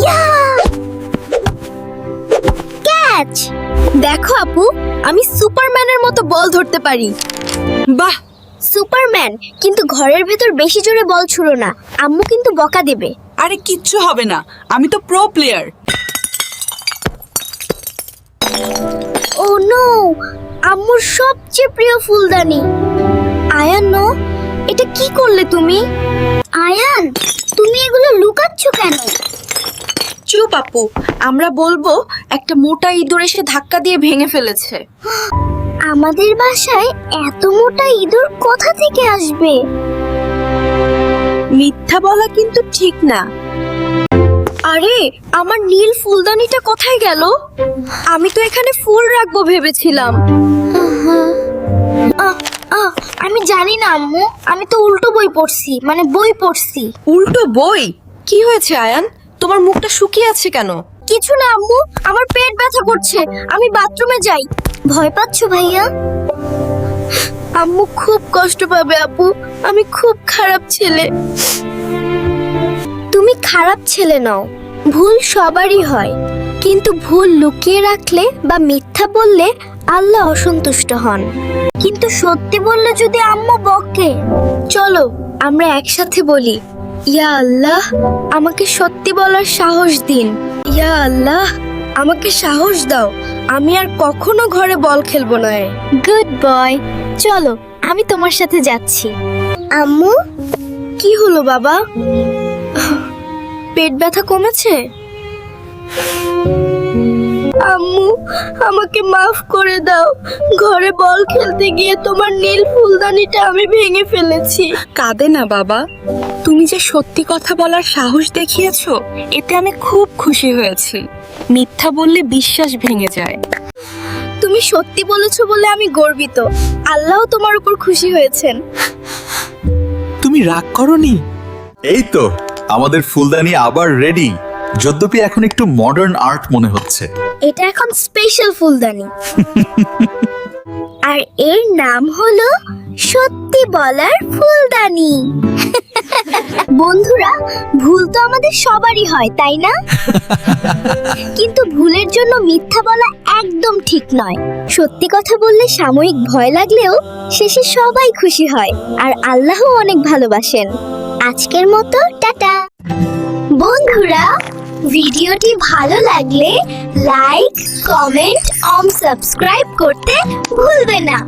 ইয়া catch! দেখো আপু, আমি সুপারম্যানের মতো বল ধরতে পারি। বাহ, সুপারম্যান, কিন্তু ঘরের ভেতর বেশি জোরে বল ছুঁড়ো না, আম্মু কিন্তু বকা দেবে। আরে কিচ্ছু হবে না, আমি তো প্রো প্লেয়ার। ও নো, আম্মুর সবচেয়ে প্রিয় ফুলদানি। আয়ান, নো, এটা কি করলে তুমি? আয়ান, তুমি এগুলো লুকাচ্ছ কেন? চুপ আপু, আমরা বলবো একটা মোটা ইঁদুর এসে ধাক্কা দিয়ে ভেঙে ফেলেছে। আমাদের বাসায় এত মোটা ইঁদুর কোথা থেকে আসবে? মিথ্যা বলা কিন্তু ঠিক না। আরে, আমার নীল ফুলদানিটা কোথায় গেল? আমি তো এখানে ফুল রাখবো ভেবেছিলাম। আমি জানি না আম্মু, আমি তো উল্টো বই পড়ছি, মানে বই পড়ছি। উল্টো বই? কি হয়েছে আয়ান, তোমার মুখটা শুকিয়ে আছে কেন? কিছু না আম্মু, আমার পেট ব্যথা করছে, আমি বাথরুমে যাই। ভয় পাচ্ছো ভাইয়া? আম্মু খুব কষ্ট পাবে আপু, আমি খুব খারাপ ছেলে। তুমি খারাপ ছেলে নও, ভুল সবারই হয়, কিন্তু ভুল লুকিয়ে রাখলে বা মিথ্যা বললে আল্লাহ অসন্তুষ্ট হন। কিন্তু সত্যি বললে যদি আম্মু বকে। চলো আমরা একসাথে বলি, ইয়া আল্লাহ, আমাকে সত্যি বলার সাহস দিন। ইয়া আল্লাহ, আমাকে সাহস দাও, আমি আর কখনো ঘরে বল খেলবো না। গুড বয়, চলো আমি তোমার সাথে যাচ্ছি। আম্মু, কি হলো বাবা? পেট ব্যথা কমেছে? আম্মু, আমাকে মাফ করে দাও, ঘরে বল খেলতে গিয়ে তোমার নীল ফুলদানিটা আমি ভেঙে ফেলেছি। কাঁদে না বাবা, তুমি যে সত্যি কথা বলার সাহস দেখিয়েছো, এতে আমি খুব খুশি হয়েছি। মিথ্যা বললে বিশ্বাস ভেঙে যায়। তুমি সত্যি বলেছো বলে আমি গর্বিত, আল্লাহ তোমার উপর খুশি হয়েছেন। তুমি রাগ করনি? এই তো আমাদের ফুলদানি আবার রেডি, যদ্যপি এখন একটু মডার্ন আর্ট মনে হচ্ছে। এটা এখন স্পেশাল ফুলদানি। আর এর নাম হলো সত্যি বলার ফুলদানি। বন্ধুরা, ভুল তো আমাদের সবারই হয়, তাই না? কিন্তু ভুলের জন্য মিথ্যা বলা একদম ঠিক নয়। সত্যি কথা বললে সাময়িক ভয় লাগলেও শেষে সবাই খুশি হয়, আর আল্লাহও অনেক ভালোবাসেন। আজকের মতো টাটা। বন্ধুরা, ভিডিওটি ভালো লাগলে লাইক, কমেন্ট, সাবস্ক্রাইব করতে ভুলবে না।